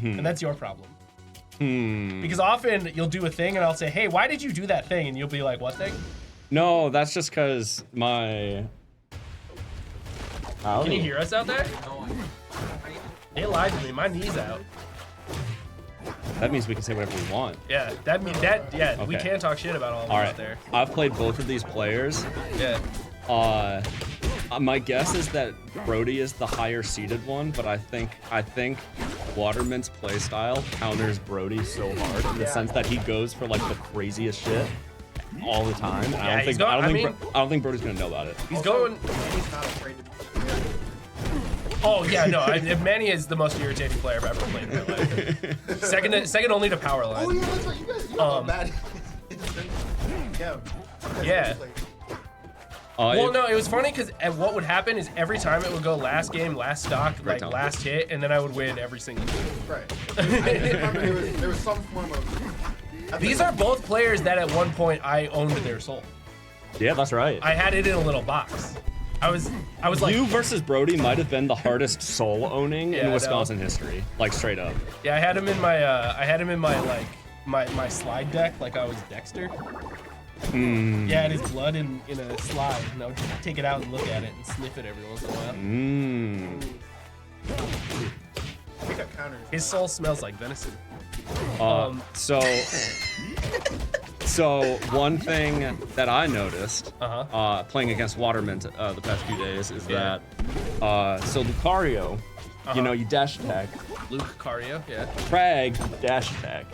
And that's your problem. Because often you'll do a thing and I'll say, hey, why did you do that thing? And you'll be like, what thing? No, that's just because my... Can you hear us out there? They lied to me. My knee's out. That means we can say whatever we want. Yeah, that means that. Yeah, we Okay. can't talk shit about all of them out there. I've played both of these players. Yeah. My guess is that Brody is the higher seeded one, but I think Watermint's playstyle counters Brody so hard in the sense that he goes for like the craziest shit all the time. And Yeah, I don't think Brody's gonna know about it. He's going. He's not afraid to be scared. Oh yeah, no. Manny is the most irritating player I've ever played in my life. Second only to Powerline. Oh yeah, that's right. You guys, you know bad. Yeah. Well, no, it was funny because what would happen is every time it would go last game, last stock, like last hit, and then I would win every single game. Right. I remember there was some form of. These are both players that at one point I owned their soul. Yeah, that's right. I had it in a little box. I was like, you versus Brody might have been the hardest soul owning in Wisconsin history, like straight up. Yeah, I had him in my like my slide deck, like I was Dexter. Yeah, and his blood in a slide, and I would just take it out and look at it and sniff it every once in a while. I think I countered. His soul smells like venison. So one thing that I noticed playing against Watermint the past few days is that so Lucario, you know, you dash attack. Lucario, yeah. Kragg dash attack,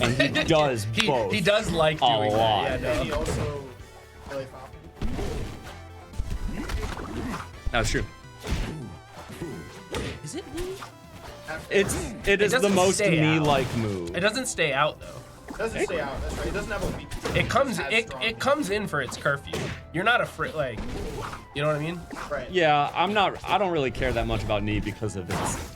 and he does both. He does like doing a lot. that. Yeah, And no. he also really found. That's true. Is it me? It is the doesn't most stay out. me-like move. It doesn't stay out though. It doesn't stay out. That's right. It doesn't have a weak. It comes in for its curfew. You're not afraid, like, you know what I mean? Right. Yeah, I don't really care that much about knee because of its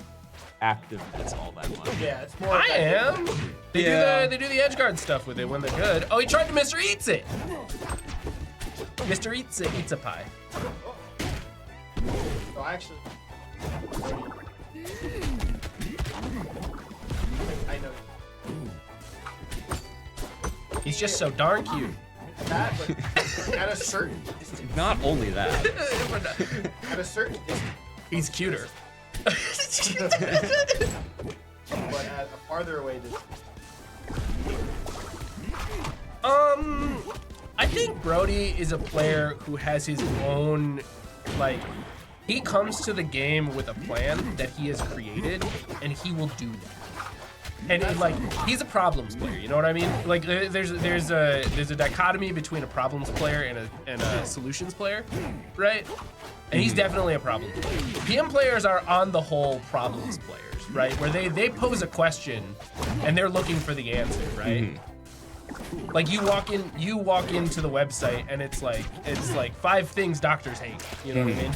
activeness all that much. Yeah, it's more. I am. They Yeah. do the edge guard stuff with it when they're good. Oh, he tried to Mr. Eats It. Mr. Eats It eats a pie. So actually. I know. He's just so darn cute. That, but at a certain distance. Not only that. At a certain distance. He's cuter. But at a farther away distance. I think Brody is a player who has his own, like, he comes to the game with a plan that he has created, and he will do that. And like, he's a problems player, you know what I mean? Like, there's a dichotomy between a problems player and a solutions player, right? And he's definitely a problem player. PM players are on the whole problems players, right? Where they pose a question and they're looking for the answer, right? Like you walk into the website and it's like 5 things doctors hate, you know what I mean?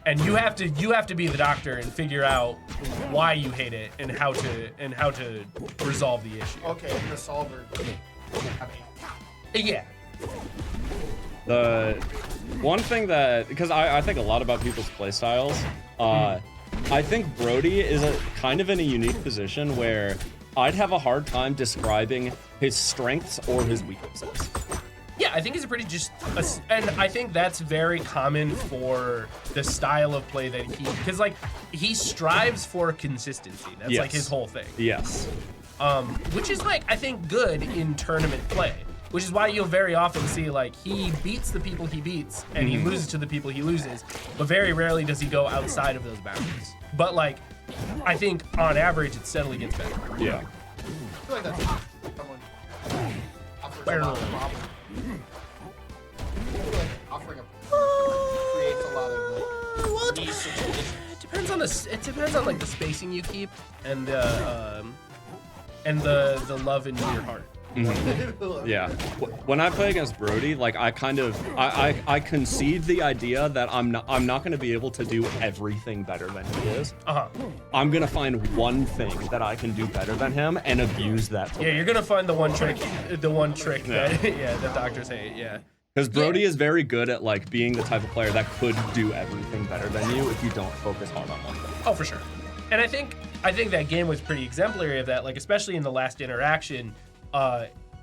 And you have to be the doctor and figure out why you hate it and how to resolve the issue. Okay, and the solver. Yeah. The one thing that, because I think a lot about people's play styles, I think Brody is kind of in a unique position where I'd have a hard time describing his strengths or his weaknesses. Yeah, I think he's a pretty and I think that's very common for the style of play that because like he strives for consistency. That's like his whole thing. Yes. Which is like I think good in tournament play. Which is why you'll very often see like he beats the people he beats and he loses to the people he loses, but very rarely does he go outside of those boundaries. But like, I think on average it steadily gets better. Yeah. I feel like that's someone offers a lot of problems. Offering a creates a lot of like niche situations. It depends on like the spacing you keep and the love in your heart. Yeah. When I play against Brody, like I concede the idea that I'm not going to be able to do everything better than he is. I'm going to find one thing that I can do better than him and abuse that. Yeah, you're going to find the one trick that that doctors hate. Yeah. Because Brody is very good at like being the type of player that could do everything better than you if you don't focus hard on one thing. Oh, for sure. And I think I think that game was pretty exemplary of that. Like, especially in the last interaction,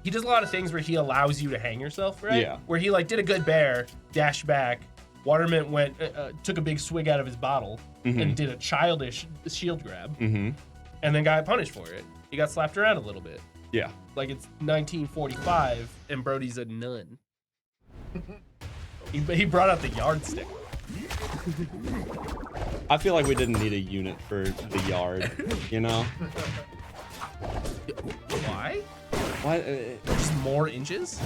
he does a lot of things where he allows you to hang yourself, right? Yeah. Where he like did a good bear, dashed back. Watermint went, took a big swig out of his bottle and did a childish shield grab, and then got punished for it. He got slapped around a little bit. Yeah. Like it's 1945 and Brody's a nun. he brought out the yardstick. I feel like we didn't need a unit for the yard, you know? Why? Why? Just more inches?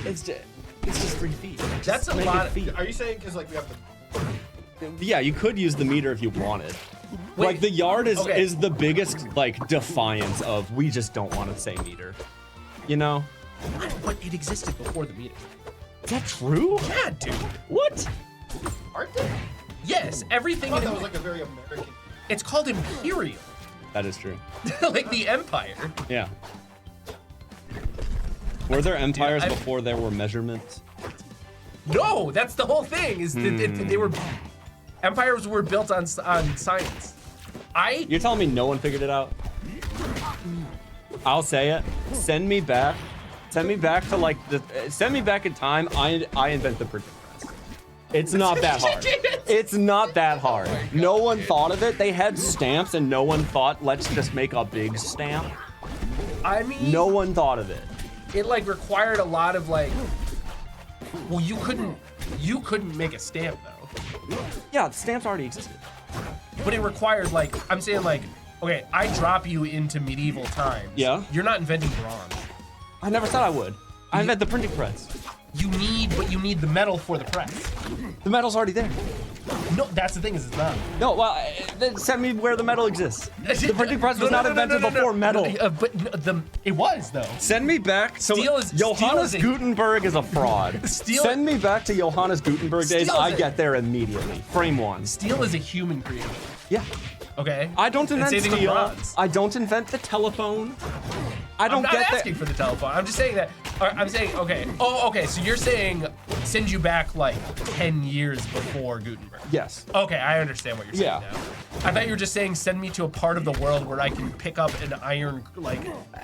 It's just 3 feet. That's a Make lot it feet. Are you saying because like we have to? Yeah, you could use the meter if you wanted. Wait, like the yard is okay. is the biggest like defiance of we just don't want to say meter. You know? But it existed before the meter. Is that true? Yeah, dude. What? Aren't they? Yes, everything. I thought in that was like a very American. It's called Imperial. That is true. Like the Empire. Yeah. Were there empires I- before there were measurements? No, that's the whole thing. Is that they were empires were built on science. You're telling me no one figured it out? I'll say it. Send me back. Send me back to like send me back in time. I invent the printing press. It's not that hard. It's not that hard. No one thought of it. They had stamps and no one thought, let's just make a big stamp. I mean, No one thought of it. it like required a lot of like. Well, you couldn't make a stamp though. Yeah, the stamps already existed. But it required like I'm saying like okay, I drop you into medieval times. Yeah. You're not inventing bronze. I never said I would. I invent the printing press. You need the metal for the press. The metal's already there. No, that's the thing is it's not. No, well, then send me where the metal exists. The printing press was not invented before metal. It was though. Send me back. So Steel is- Johannes steel is a- Gutenberg is a fraud. Steel- Send me back to Johannes Gutenberg days. Steel is I a- get there immediately. Frame one. Steel is a human creation. Yeah. Okay. I don't invent Same thing with steel. bronze. I don't invent the telephone. I I'm don't not get asking that. for the telephone. I'm just saying that. I'm saying okay. Oh, okay. So you're saying send you back like 10 years before Gutenberg. Yes. Okay, I understand what you're saying Yeah. now. I thought you were just saying send me to a part of the world where I can pick up an iron like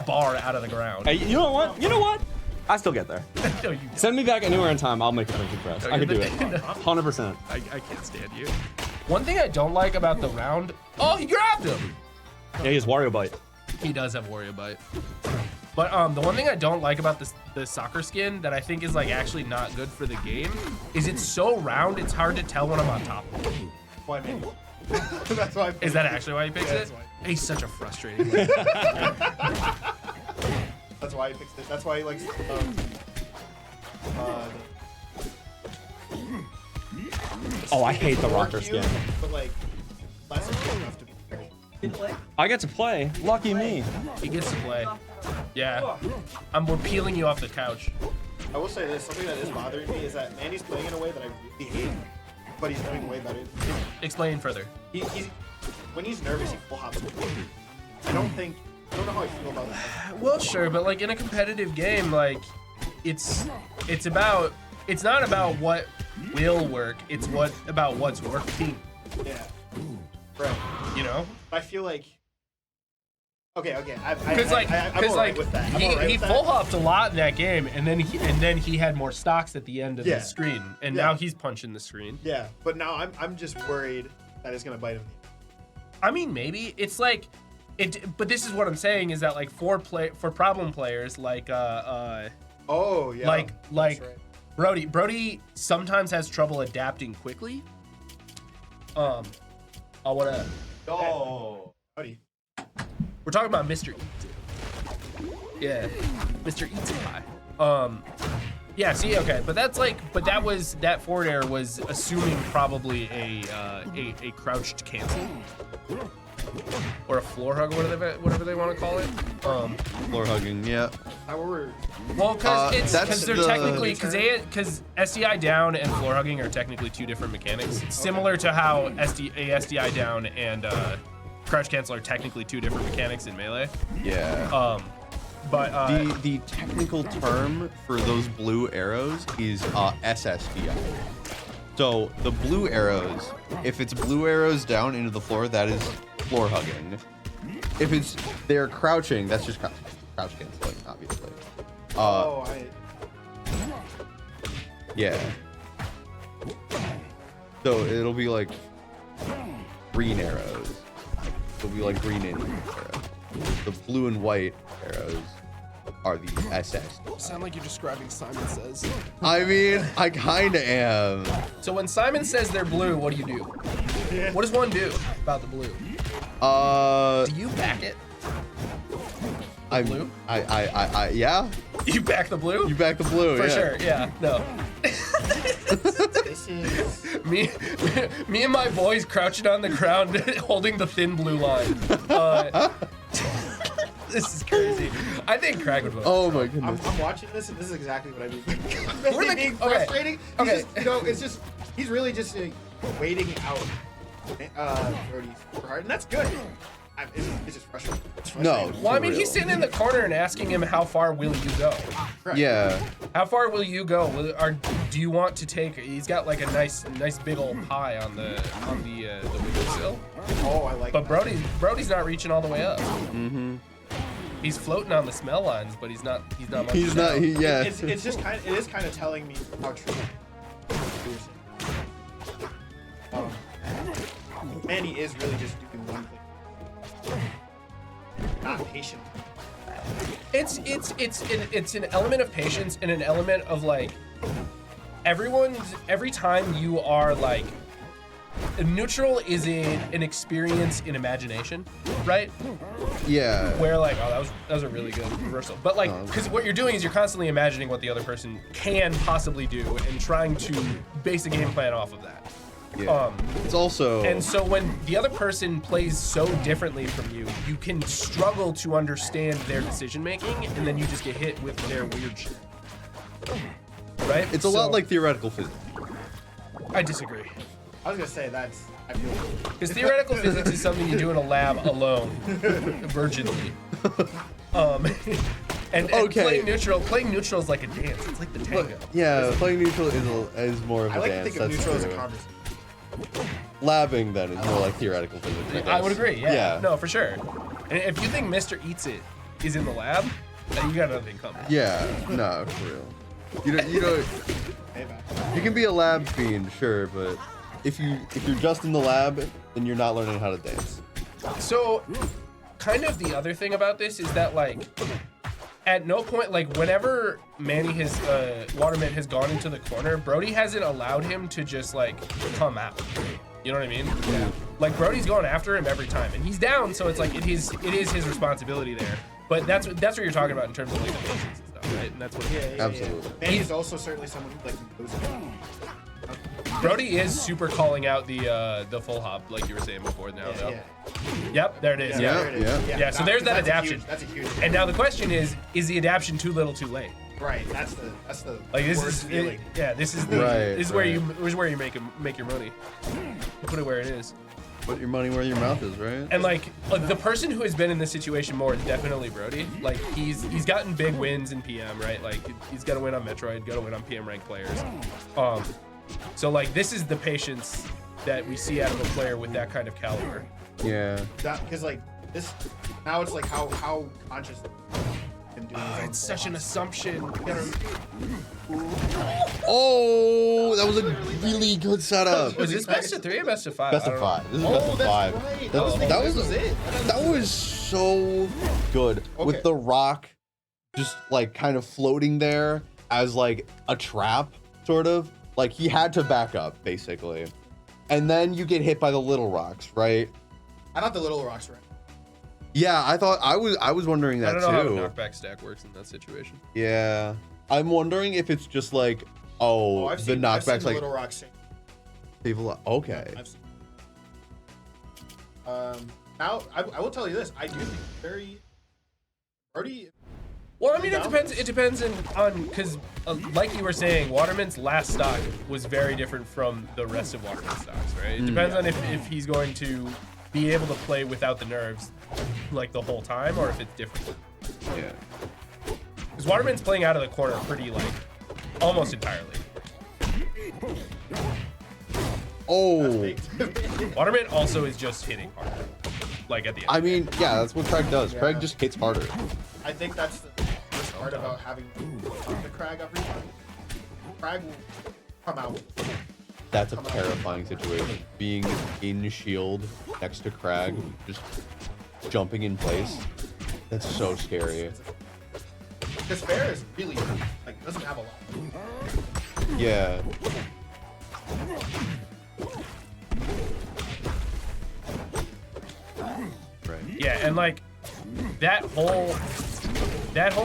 bar out of the ground. Hey, you know what? You know what? I still get there. No, you don't. Send me back anywhere in time. I'll make a printing press. I can do it. No. 100%. I can't stand you. One thing I don't like about the round. Oh, he grabbed him. Yeah, he has Wario Bite. He does have Wario Bite. But the one thing I don't like about the soccer skin that I think is like actually not good for the game is it's so round it's hard to tell when I'm on top of it. Why maybe? That's why. Is that actually why he picks Yeah, it? that's why. He's such a frustrating. Like, That's why he fixed it. That's why he likes. Oh, I hate the rocker Work you, skin. But like, less enough to be fair. I get to play. Lucky me. he gets to play. Yeah. We're peeling you off the couch. I will say this: something that is bothering me is that Mandy's playing in a way that I really hate, but he's doing way better. Explain further. When he's nervous, he full hops. I don't know how I feel about that. Well, sure, but like in a competitive game, like it's not about what will work. It's about what's working. Yeah. Right. You know? I feel like. Okay. Because I'm alright with that. I'm alright he with that. full hopped a lot in that game, and then he had more stocks at the end of Yeah. the screen, and Yeah. now he's punching the screen. Yeah, but now I'm just worried that it's gonna bite him. I mean, maybe it's like it, but this is what I'm saying is that like for problem players like Oh yeah. like That's right. Brody sometimes has trouble adapting quickly. I wanna. Oh. Howdy. We're talking about Mr. Eats. Yeah, Mr. Eats a Pie. Yeah. See, okay, but that forward air was assuming probably a crouched cancel or a floor hug, whatever they want to call it. Floor hugging, yeah. How were Well, because that's they're the- technically because SDI down and floor hugging are technically two different mechanics. Similar to how SDI down and crouch cancel are technically two different mechanics in Melee. Yeah. But the technical term for those blue arrows is SSDI. So the blue arrows, if it's blue arrows down into the floor, that is floor hugging. If it's they're crouching, that's just crouch canceling, obviously. Yeah. So it'll be like green arrows. It'll be like green and arrows. The blue and white arrows are the SS. Sound like you're describing Simon Says. I mean, I kinda am. So when Simon says they're blue, what do you do? What does one do about the blue? Do you back it? Blue? Yeah. You back the blue? You back the blue, For yeah. sure, yeah. No. This is Me and my boys crouching on the ground holding the thin blue line. This is crazy. I think Kragg would vote. Oh my goodness. I'm watching this, and this is exactly what I mean. We're the- being okay. frustrating. Okay. Just, you know, it's just he's really just waiting out Brody's super hard, and that's good. It's just frustrating. No. Well, I mean, for he's real. sitting in the corner and asking him, how far will you go? Correct. Yeah. How far will you go? Do you want to take? He's got like a nice big old pie on the windowsill. Oh, I like But that. Brody's not reaching all the way up. Mm-hmm. He's floating on the smell lines, but he's not. He's not. Yeah. It's just kind of, it is kind of telling me how true. Manny is really just doing one thing. Not patient. It's an element of patience and an element of like every time you are like neutral is an experience in imagination, right? Yeah. Where like, oh, that was a really good reversal. But like, because what you're doing is you're constantly imagining what the other person can possibly do and trying to base a game plan off of that. Yeah. It's also. And so when the other person plays so differently from you, you can struggle to understand their decision making, and then you just get hit with their weird shit. Right? It's a lot like theoretical physics. I disagree. I was gonna say that's. I feel. Because theoretical physics is something you do in a lab alone, virginally. And Okay. playing neutral is like a dance. It's like the tango. Yeah, playing neutral is more of a I like dance. to think of that's neutral as a true. conversation. Labbing then is more like theoretical physics. I would agree. Yeah. Yeah. No, for sure. And if you think Mr. Eats It is in the lab, then you got nothing coming. Yeah. No, for real. You know, Hey, man. you can be a lab fiend, sure, but if you're just in the lab, then you're not learning how to dance. So, kind of the other thing about this is that like, at no point, like whenever Manny has, Watermint has gone into the corner, Brody hasn't allowed him to just like come out. You know what I mean? Yeah. Like Brody's going after him every time, and he's down, so it's like it is his responsibility there. But that's what you're talking about in terms of like the patience and stuff, right? And that's what. Absolutely. And he's also certainly someone who like knows it. Brody is super calling out the full hop, like you were saying before. Now, though. Yeah. Yep, there it is. Yeah. There it is. Yeah. Yeah, so there's that adaptation. That's a huge. And now the question is the adaptation too little, too late? Right. That's the Like this worst is feeling. this is Right, where you make your money. Put it where it is. Put your money where your mouth is, right? And like the person who has been in this situation more is definitely Brody. Like he's gotten big wins in PM, right? Like he's got to win on Metroid, got to win on PM ranked players. So like this is the patience that we see out of a player with that kind of caliber. Yeah. Because like this, now it's like how conscious. Him doing his own It's full such an hops. assumption. Oh, that was a really good setup. Was this best of 3 or best of 5? Best I of don't know. 5. This is Oh, best of that's 5. right. That was it. that was so good with Okay. the rock just like kind of floating there as like a trap, sort of. Like he had to back up basically, and then you get hit by the little rocks, right? I thought the little rocks were. Yeah, I thought I was wondering that I don't know too. how a knockback stack works in that situation. Yeah, I'm wondering if it's just like, oh, I've the seen, I've seen knockbacks the like little rocks sing. save a lot. Okay. I've seen. Now I will tell you this. I do think very. Brody. Well, I mean, it No. depends. It depends on because, like you were saying, Watermint's last stock was very different from the rest of Watermint's stocks, right? It depends on if he's going to be able to play without the nerves, like the whole time, or if it's different. Yeah. Because Watermint's playing out of the corner pretty like almost entirely. Oh. Baked. Watermint also is just hitting hard. like at the end. I mean, yeah, that's what Kragg does. Yeah. Kragg just hits harder. I think that's the worst part about having the Kragg every time. Kragg will come out. That's a terrifying situation. Being in shield next to Kragg, just jumping in place. That's so scary. Because Fair is really, like, doesn't have a lot. Yeah. Right. Yeah, and like that whole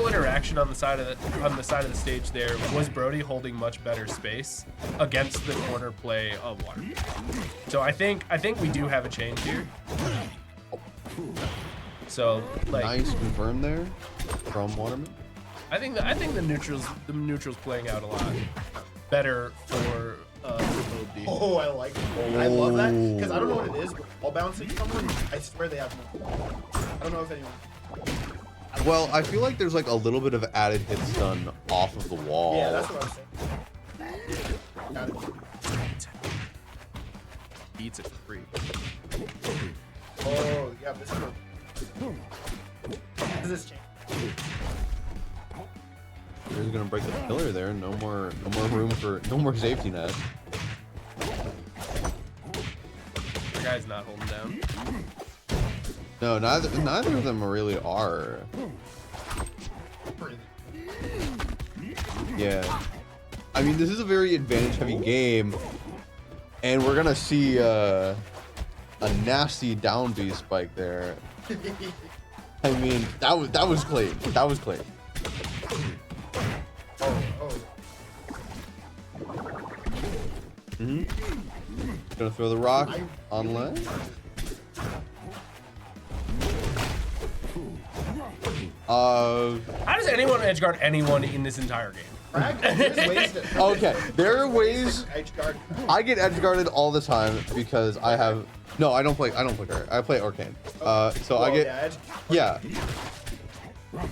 interaction on the side of the stage there was Brody holding much better space against the corner play of Watermint. So I think we do have a change here. So like Nice confirm there from Watermint. I think the neutrals playing out a lot better for OB. Oh, I like it. I love that. Because I don't know what it is, but wall bouncing someone, I swear they have no. I don't know if anyone. Well, I feel like there's like a little bit of added hit stun off of the wall. Yeah, that's what I was saying. Got it. Beats it for free. Oh, yeah, this is this change. He's gonna break the pillar there. No more room for no more safety net. The guy's not holding down. No, neither of them really are. Yeah. I mean, this is a very advantage-heavy game, and we're gonna see a nasty down B spike there. I mean, that was clean. That was clean. Gonna throw the rock on left. How does anyone edgeguard anyone in this entire game? Okay, there are ways. Edgeguard. I get edge guarded all the time because I have. No, I don't play Kragg. I play Arcane. So I get. Yeah.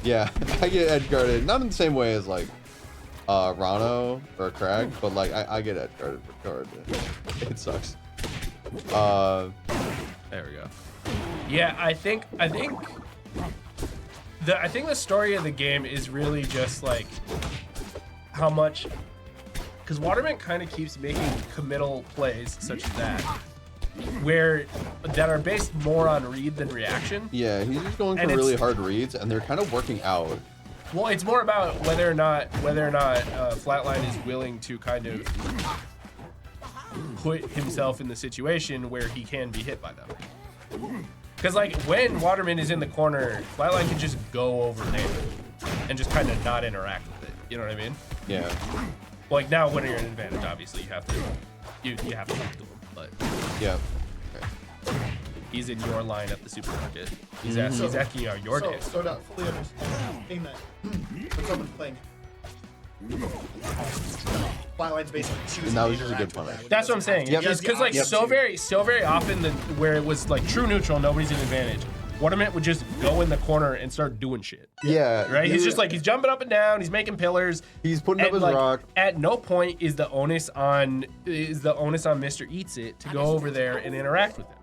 Yeah, I get edge guarded. Not in the same way as like Ranno or Kragg, but like I get edge guarded for card. It sucks. There we go. Yeah, I think the story of the game is really just like how much, because Watermint kind of keeps making committal plays such as that are based more on read than reaction. Yeah, he's just going for really hard reads, and they're kind of working out. Well, it's more about whether or not Flatline is willing to kind of put himself in the situation where he can be hit by them. Because like when Watermint is in the corner, Flatline can just go over there and just kind of not interact with it. You know what I mean? Yeah. Like now, when you're at an advantage, obviously you have to talk to him. But Yeah. he's in your line at the supermarket. He's asking you how your day. So to fully understand, saying that when someone's playing, Flatline's basically choosing. And that was to just a good interact with punish. that. That's what I'm saying. Yep. Because like so very often where it was like true neutral, nobody's in advantage. Watermint would just go in the corner and start doing shit. Yeah. Right? He's just like, he's jumping up and down, he's making pillars. He's putting up his like, rock. At no point is the onus on Mr. Eats It to go over there and interact with him.